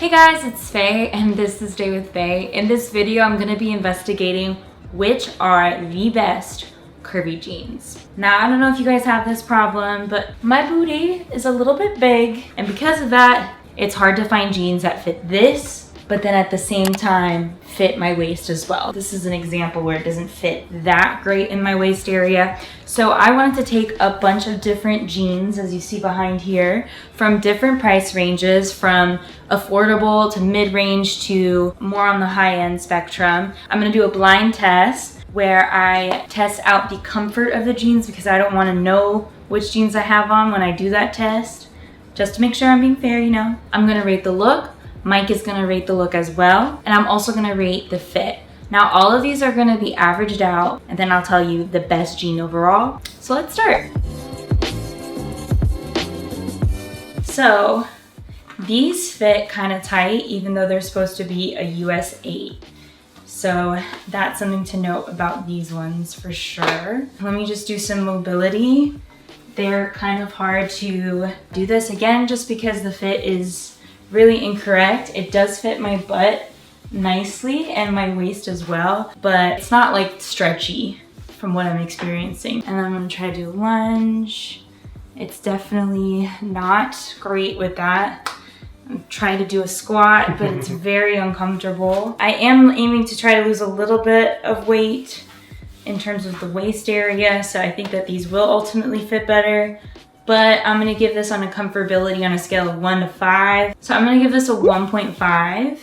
Hey guys, it's Faye and this is Day with Faye. In this video, I'm gonna be investigating which are the best curvy jeans. Now, I don't know if you guys have this problem, but my booty is a little bit big, and because of that, it's hard to find jeans that fit this, but then at the same time, fit my waist as well. This is an example where it doesn't fit that great in my waist area. So I wanted to take a bunch of different jeans, as you see behind here, from different price ranges, from affordable to mid-range to more on the high-end spectrum. I'm gonna do a blind test where I test out the comfort of the jeans because I don't wanna know which jeans I have on when I do that test. Just to make sure I'm being fair, you know. I'm gonna rate the look. Mike is gonna rate the look as well. And I'm also gonna rate the fit. Now, all of these are gonna be averaged out, and then I'll tell you the best jean overall. So let's start. So these fit kind of tight, even though they're supposed to be a US 8. So that's something to note about these ones for sure. Let me just do some mobility. They're kind of hard to do this again, just because the fit is really incorrect. It does fit my butt nicely and my waist as well, but it's not like stretchy from what I'm experiencing. And I'm gonna try to do a lunge. It's definitely not great with that. I'm trying to do a squat, but it's very uncomfortable. I am aiming to try to lose a little bit of weight in terms of the waist area, so I think that these will ultimately fit better. But I'm gonna give this on a comfortability on a scale of 1 to 5. So I'm gonna give this a 1.5.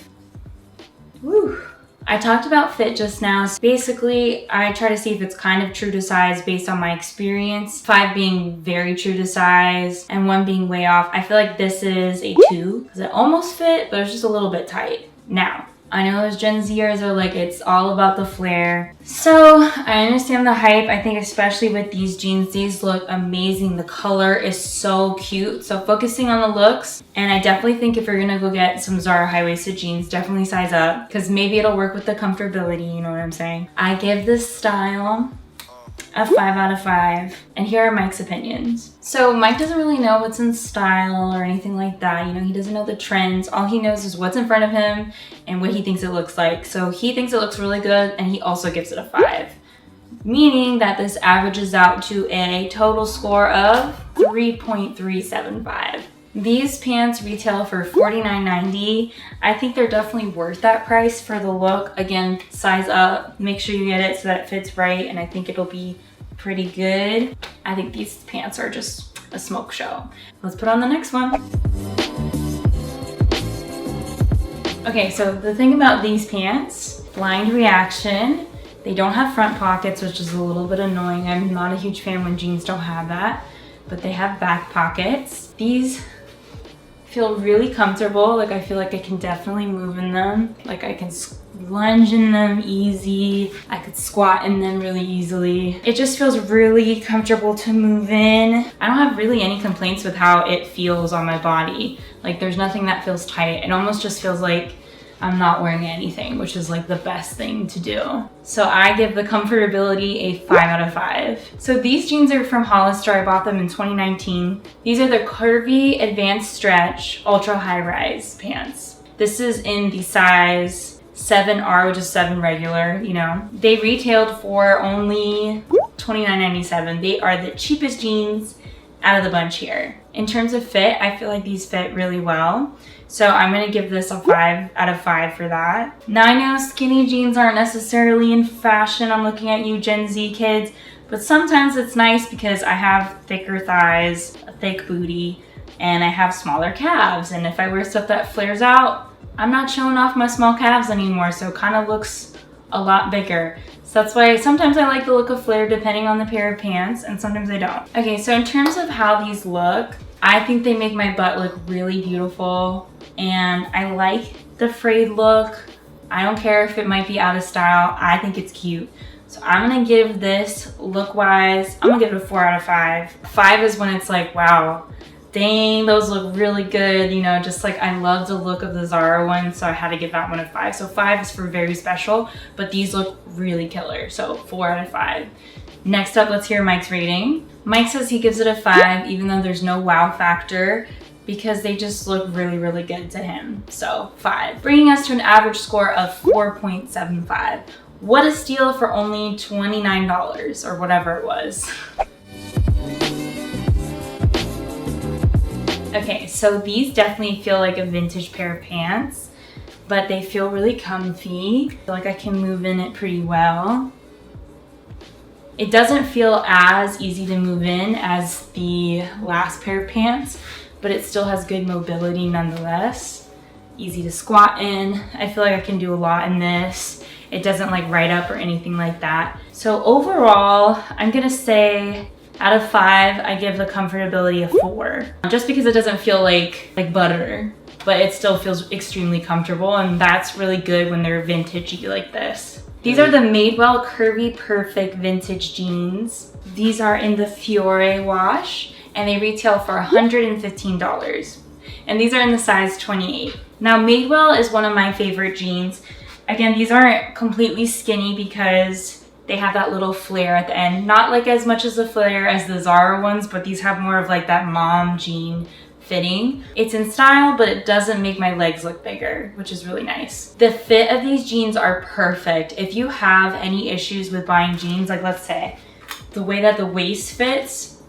Woo. I talked about fit just now. So basically, I try to see if it's kind of true to size based on my experience. 5 being very true to size and 1 being way off. I feel like this is a 2 because it almost fit, but it's just a little bit tight. Now, I know those Gen Zers are like, it's all about the flare. So I understand the hype. I think especially with these jeans, these look amazing. The color is so cute. So focusing on the looks, and I definitely think if you're gonna go get some Zara high-waisted jeans, definitely size up because maybe it'll work with the comfortability, you know what I'm saying? I give this style a 5 out of 5. And here are Mike's opinions. So Mike doesn't really know what's in style or anything like that. You know, he doesn't know the trends. All he knows is what's in front of him and what he thinks it looks like. So he thinks it looks really good, and he also gives it a 5. Meaning that this averages out to a total score of 3.375. These pants retail for $49.90. I think they're definitely worth that price for the look. Again, size up, make sure you get it so that it fits right, and I think it'll be pretty good. I think these pants are just a smoke show. Let's put on the next one. Okay, so the thing about these pants, blind reaction, they don't have front pockets, which is a little bit annoying. I'm not a huge fan when jeans don't have that, but they have back pockets. These feel really comfortable. Like, I feel like I can definitely move in them. Like, I can lunge in them easy. I could squat in them really easily. It just feels really comfortable to move in. I don't have really any complaints with how it feels on my body. Like, there's nothing that feels tight. It almost just feels like I'm not wearing anything, which is like the best thing to do. So I give the comfortability a 5 out of 5. So these jeans are from Hollister. I bought them in 2019. These are the curvy advanced stretch ultra high rise pants. This is in the size 7R, which is 7 regular, you know. They retailed for only $29.97. They are the cheapest jeans out of the bunch here. In terms of fit, I feel like these fit really well. So I'm gonna give this a 5 out of 5 for that. Now, I know skinny jeans aren't necessarily in fashion. I'm looking at you Gen Z kids, but sometimes it's nice because I have thicker thighs, a thick booty, and I have smaller calves. And if I wear stuff that flares out, I'm not showing off my small calves anymore, so it kind of looks a lot bigger. So that's why sometimes I like the look of flare depending on the pair of pants, and sometimes I don't. Okay, so in terms of how these look, I think they make my butt look really beautiful, and I like the frayed look. I don't care if it might be out of style. I think it's cute. So I'm gonna give this, look-wise, I'm gonna give it a 4 out of 5. 5 is when it's like, wow, dang, those look really good. You know, just like I love the look of the Zara one, so I had to give that one a 5. So 5 is for very special, but these look really killer. So 4 out of 5. Next up, let's hear Mike's rating. Mike says he gives it a 5, even though there's no wow factor. because they just look really, really good to him. So 5. Bringing us to an average score of 4.75. What a steal for only $29 or whatever it was. Okay, so these definitely feel like a vintage pair of pants, but they feel really comfy. I feel like I can move in it pretty well. It doesn't feel as easy to move in as the last pair of pants, but it still has good mobility nonetheless. Easy to squat in. I feel like I can do a lot in this. It doesn't like ride up or anything like that. So overall, I'm gonna say out of 5, I give the comfortability a 4. Just because it doesn't feel like butter, but it still feels extremely comfortable, and that's really good when they're vintagey like this. These are the Madewell Curvy Perfect Vintage Jeans. These are in the Fiore wash, and they retail for $115. And these are in the size 28. Now Madewell is one of my favorite jeans. Again, these aren't completely skinny because they have that little flare at the end. Not like as much as the flare as the Zara ones, but these have more of like that mom jean fitting. It's in style, but it doesn't make my legs look bigger, which is really nice. The fit of these jeans are perfect. If you have any issues with buying jeans, like let's say, the way that the waist fits,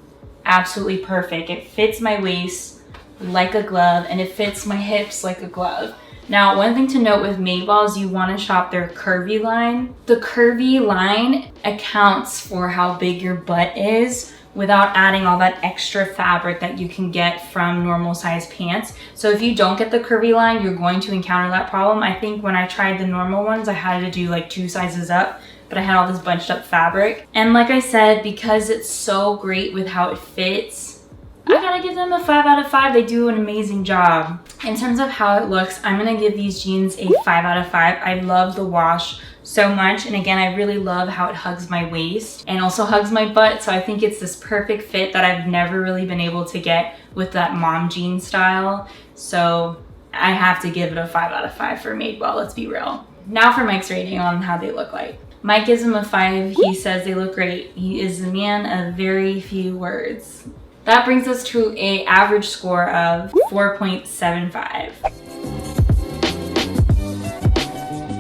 absolutely perfect. It fits my waist like a glove, and it fits my hips like a glove. Now, one thing to note with Madewell is you want to shop their curvy line. The curvy line accounts for how big your butt is without adding all that extra fabric that you can get from normal size pants. So if you don't get the curvy line, you're going to encounter that problem. I think when I tried the normal ones, I had to do like 2 sizes up, but I had all this bunched up fabric. And like I said, because it's so great with how it fits, I gotta give them a 5 out of 5. They do an amazing job. In terms of how it looks, I'm gonna give these jeans a 5 out of 5. I love the wash so much, and again, I really love how it hugs my waist and also hugs my butt, so I think it's this perfect fit that I've never really been able to get with that mom jean style. So I have to give it a 5 out of 5 for Madewell, let's be real. Now for Mike's rating on how they look like. Mike gives them a 5. He says they look great. He is a man of very few words. That brings us to an average score of 4.75.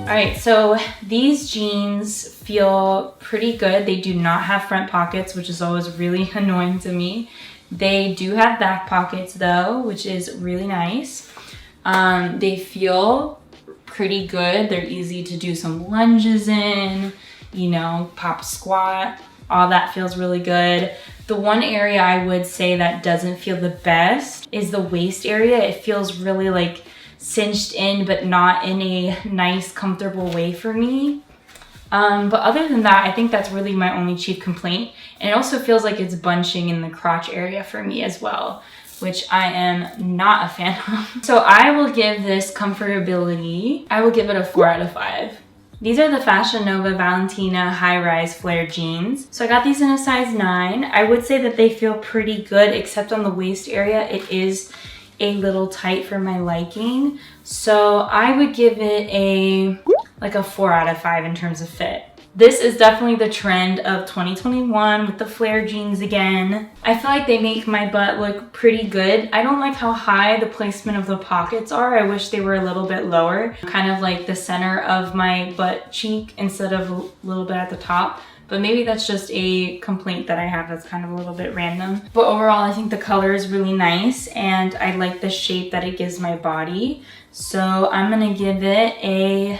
All right, so these jeans feel pretty good. They do not have front pockets, which is always really annoying to me. They do have back pockets though, which is really nice. They feel pretty good. They're easy to do some lunges in, you know, pop squat. All that feels really good. The one area I would say that doesn't feel the best is the waist area. It feels really like cinched in, but not in a nice, comfortable way for me. But other than that, I think that's really my only chief complaint. And it also feels like it's bunching in the crotch area for me as well, which I am not a fan of. So I will give this comfortability, I will give it a 4 out of 5. These are the Fashion Nova Valentina high-rise flare jeans. So I got these in a size 9. I would say that they feel pretty good, except on the waist area. It is a little tight for my liking. So I would give it like a 4 out of 5 in terms of fit. This is definitely the trend of 2021 with the flare jeans again. I feel like they make my butt look pretty good. I don't like how high the placement of the pockets are. I wish they were a little bit lower, kind of like the center of my butt cheek instead of a little bit at the top. But maybe that's just a complaint that I have that's kind of a little bit random. But overall, I think the color is really nice and I like the shape that it gives my body. So I'm gonna give it a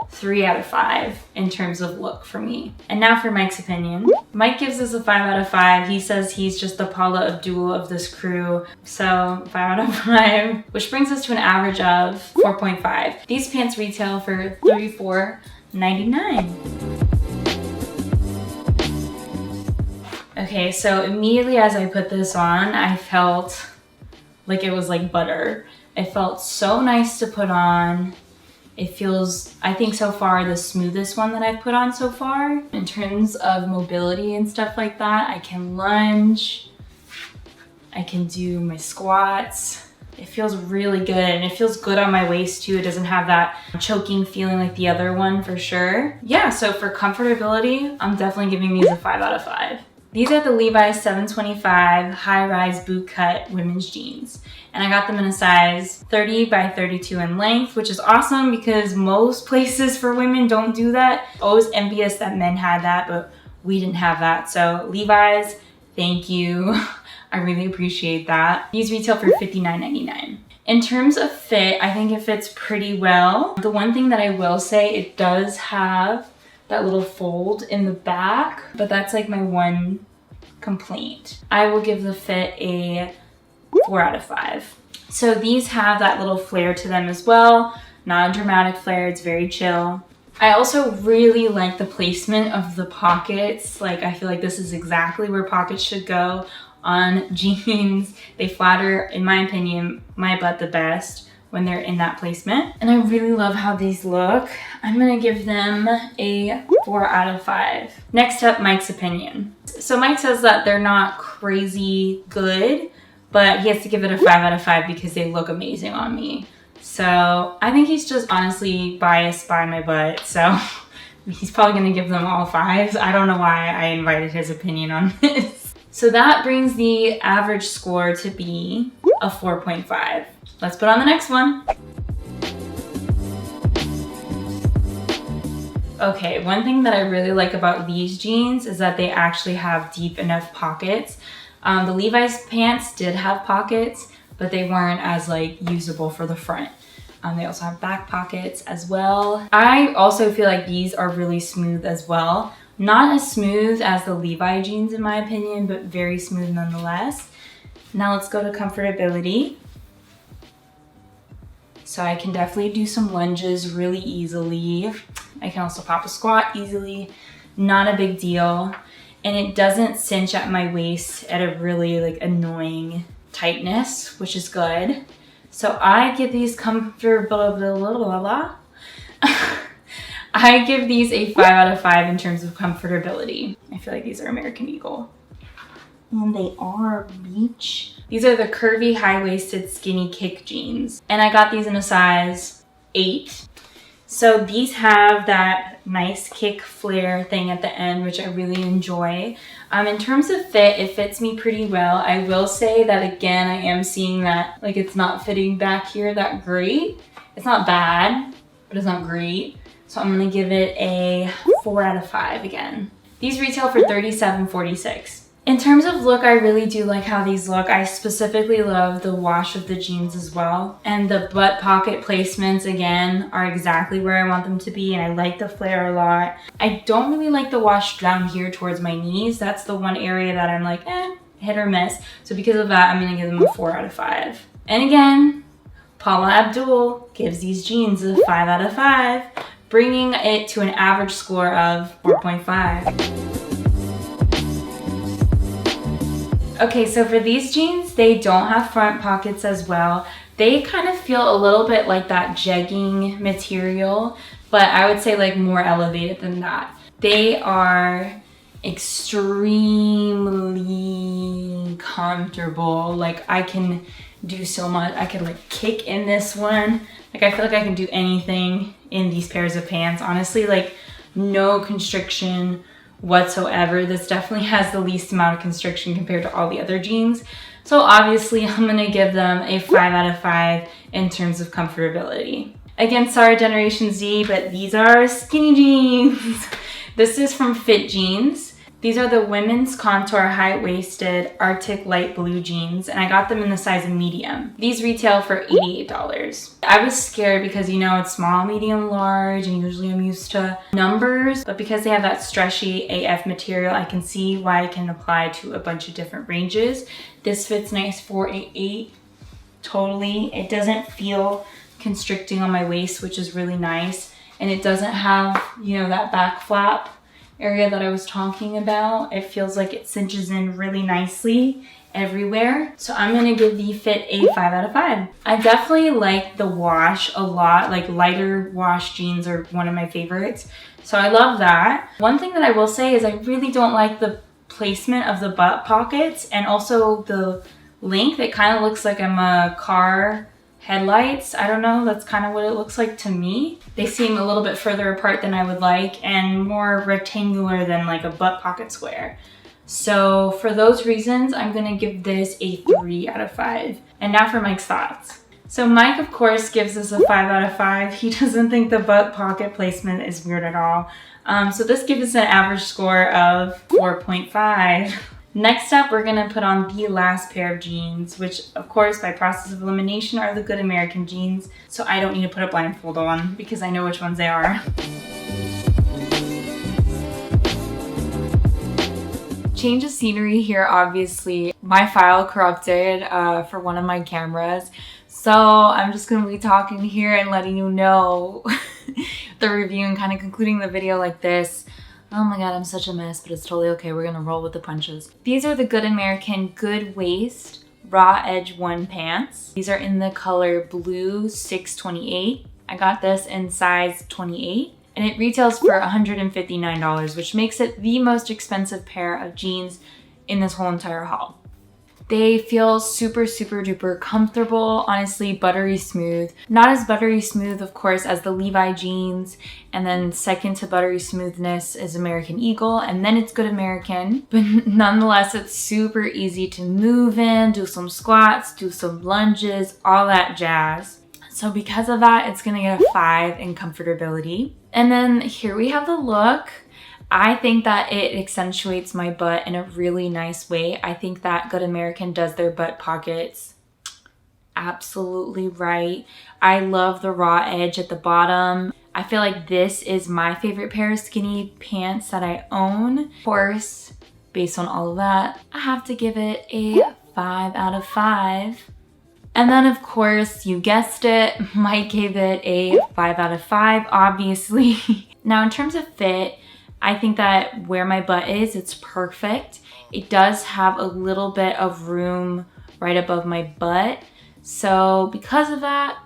3 out of 5 in terms of look for me. And now for Mike's opinion. Mike gives us a 5 out of 5. He says he's just the Paula Abdul of this crew. So 5 out of 5, which brings us to an average of 4.5. These pants retail for $34.99. Okay, so immediately as I put this on, I felt like it was like butter. It felt so nice to put on. It feels, I think so far, the smoothest one that I've put on so far. In terms of mobility and stuff like that, I can lunge, I can do my squats. It feels really good, and it feels good on my waist too. It doesn't have that choking feeling like the other one for sure. Yeah, so for comfortability, I'm definitely giving these a 5 out of 5. These are the Levi's 725 high-rise boot cut women's jeans. and I got them in a size 30 by 32 in length, which is awesome because most places for women don't do that. Always envious that men had that, but we didn't have that. So Levi's, thank you. I really appreciate that. These retail for $59.99. In terms of fit, I think it fits pretty well. The one thing that I will say, it does have that little fold in the back, but that's like my one complaint. I will give the fit a 4 out of 5. So these have that little flare to them as well. Not a dramatic flare, it's very chill. I also really like the placement of the pockets. Like, I feel like this is exactly where pockets should go on jeans. They flatter, in my opinion, my butt the best when they're in that placement. And I really love how these look. I'm gonna give them a 4 out of 5. Next up, Mike's opinion. So Mike says that they're not crazy good, but he has to give it a 5 out of 5 because they look amazing on me. So I think he's just honestly biased by my butt. So he's probably gonna give them all 5s. I don't know why I invited his opinion on this. So that brings the average score to be a 4.5. Let's put on the next one. Okay, one thing that I really like about these jeans is that they actually have deep enough pockets. The Levi's pants did have pockets, but they weren't as like usable for the front. They also have back pockets as well. I also feel like these are really smooth as well. Not as smooth as the Levi jeans in my opinion, but very smooth nonetheless. Now let's go to comfortability. So I can definitely do some lunges really easily. I can also pop a squat easily, not a big deal. And it doesn't cinch at my waist at a really like annoying tightness, which is good. So I give these I give these a 5 out of 5 in terms of comfortability. I feel like these are American Eagle. And they are beach. These are the curvy, high-waisted, skinny kick jeans. And I got these in a size 8. So these have that nice kick flare thing at the end, which I really enjoy. In terms of fit, it fits me pretty well. I will say that again, I am seeing that like it's not fitting back here that great. It's not bad, but it's not great. So I'm gonna give it a 4 out of 5 again. These retail for $37.46. In terms of look, I really do like how these look. I specifically love the wash of the jeans as well. And the butt pocket placements, again, are exactly where I want them to be. And I like the flare a lot. I don't really like the wash down here towards my knees. That's the one area that I'm like, hit or miss. So because of that, I'm gonna give them a 4 out of 5. And again, Paula Abdul gives these jeans a 5 out of 5, bringing it to an average score of 4.5. Okay, so for these jeans, they don't have front pockets as well. They kind of feel a little bit like that jegging material, but I would say like more elevated than that. They are extremely comfortable. Like I can do so much. I can like kick in this one. Like I feel like I can do anything in these pairs of pants. Honestly, like no constriction whatsoever. This definitely has the least amount of constriction compared to all the other jeans. So obviously I'm gonna give them a 5 out of 5 in terms of comfortability. Again, sorry Generation Z, but these are skinny jeans. This is from Fit Jeans. These are the women's contour high-waisted Arctic light blue jeans, and I got them in the size of medium. These retail for $88. I was scared because, you know, it's small, medium, large, and usually I'm used to numbers, but because they have that stretchy AF material, I can see why it can apply to a bunch of different ranges. This fits nice for a 8, totally. It doesn't feel constricting on my waist, which is really nice, and it doesn't have, you know, that back flap area that I was talking about. It feels like it cinches in really nicely everywhere. So I'm gonna give the fit a 5 out of 5. I definitely like the wash a lot. Like lighter wash jeans are one of my favorites. So I love that. One thing that I will say is I really don't like the placement of the butt pockets and also the length. It kind of looks like I'm a car headlights. I don't know, that's kind of what it looks like to me. They seem a little bit further apart than I would like and more rectangular than like a butt pocket square. So for those reasons, I'm gonna give this a 3 out of 5. And now for Mike's thoughts. So Mike, of course, gives this a 5 out of 5. He doesn't think the butt pocket placement is weird at all. So this gives us an average score of 4.5. Next up, we're gonna put on the last pair of jeans, which of course by process of elimination are the Good American jeans. So I don't need to put a blindfold on because I know which ones they are. Change of scenery here, obviously. My file corrupted for one of my cameras. So I'm just gonna be talking here and letting you know the review and kind of concluding the video like this. Oh my god, I'm such a mess, but it's totally okay. We're gonna roll with the punches. These are the Good American Good Waist Raw Edge 1 pants. These are in the color blue 628. I got this in size 28. And it retails for $159, which makes it the most expensive pair of jeans in this whole entire haul. They feel super, super duper comfortable, honestly, buttery smooth. Not as buttery smooth, of course, as the Levi jeans. And then second to buttery smoothness is American Eagle, and then it's Good American. But nonetheless, it's super easy to move in, do some squats, do some lunges, all that jazz. So because of that, it's gonna get a 5 in comfortability. And then here we have the look. I think that it accentuates my butt in a really nice way. I think that Good American does their butt pockets absolutely right. I love the raw edge at the bottom. I feel like this is my favorite pair of skinny pants that I own. Of course, based on all of that, I have to give it a 5 out of 5. And then of course, you guessed it, Mike gave it a 5 out of 5, obviously. Now in terms of fit, I think that where my butt is, it's perfect. It does have a little bit of room right above my butt. So because of that,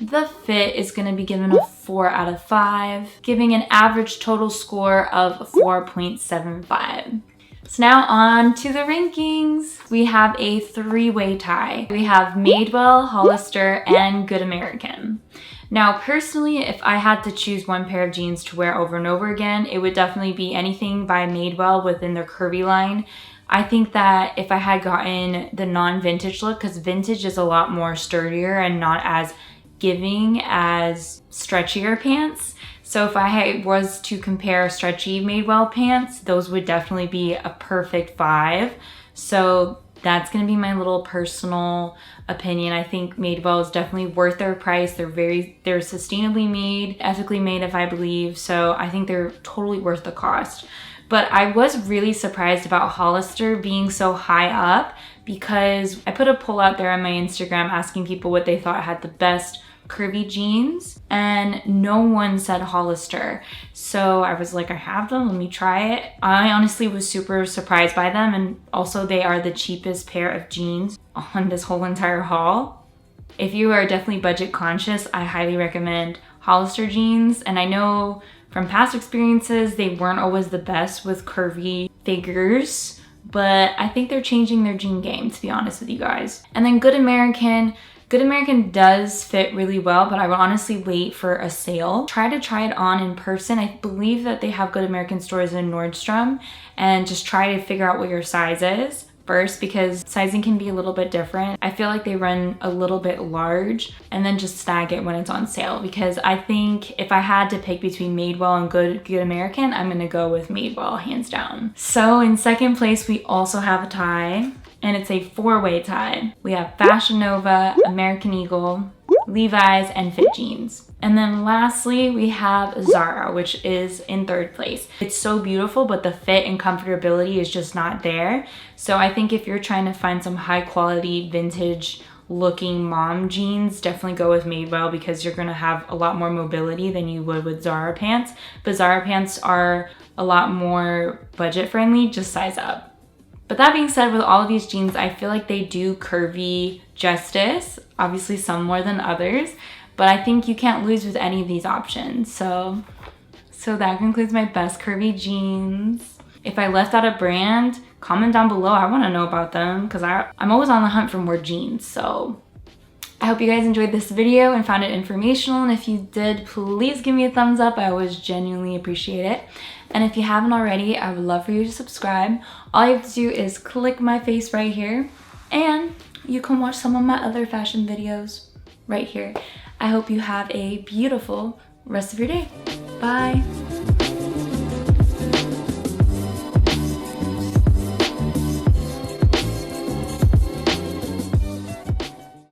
the fit is gonna be given a 4 out of 5, giving an average total score of 4.75. So now on to the rankings. We have a 3-way tie. We have Madewell, Hollister, and Good American. Now personally, if I had to choose one pair of jeans to wear over and over again, it would definitely be anything by Madewell within their curvy line. I think that if I had gotten the non-vintage look, because vintage is a lot more sturdier and not as giving as stretchier pants. So if I was to compare stretchy Madewell pants, those would definitely be a perfect 5. So that's gonna be my little personal opinion. I think Madewell is definitely worth their price. They're sustainably made, ethically made, if I believe. So I think they're totally worth the cost. But I was really surprised about Hollister being so high up because I put a poll out there on my Instagram asking people what they thought had the best curvy jeans, and no one said Hollister. So I was like, I have them, let me try it. I honestly was super surprised by them, and also they are the cheapest pair of jeans on this whole entire haul. If you are definitely budget conscious, I highly recommend Hollister jeans. And I know from past experiences, they weren't always the best with curvy figures, but I think they're changing their jean game, to be honest with you guys. And then Good American. Good American does fit really well, but I would honestly wait for a sale. Try it on in person. I believe that they have Good American stores in Nordstrom, and just try to figure out what your size is first, because sizing can be a little bit different. I feel like they run a little bit large, and then just snag it when it's on sale, because I think if I had to pick between Madewell and Good American, I'm gonna go with Madewell hands down. So in second place, we also have a tie. And it's a 4-way tie. We have Fashion Nova, American Eagle, Levi's, and Fit Jeans. And then lastly, we have Zara, which is in third place. It's so beautiful, but the fit and comfortability is just not there. So I think if you're trying to find some high quality vintage looking mom jeans, definitely go with Madewell, because you're gonna have a lot more mobility than you would with Zara pants. But Zara pants are a lot more budget friendly, just size up. But that being said, with all of these jeans, I feel like they do curvy justice. Obviously some more than others, but I think you can't lose with any of these options. So that concludes my best curvy jeans. If I left out a brand, comment down below. I wanna know about them, because I'm always on the hunt for more jeans. So I hope you guys enjoyed this video and found it informational, and if you did, please give me a thumbs up. I always genuinely appreciate it. And if you haven't already, I would love for you to subscribe. All you have to do is click my face right here, and you can watch some of my other fashion videos right here. I hope you have a beautiful rest of your day. Bye.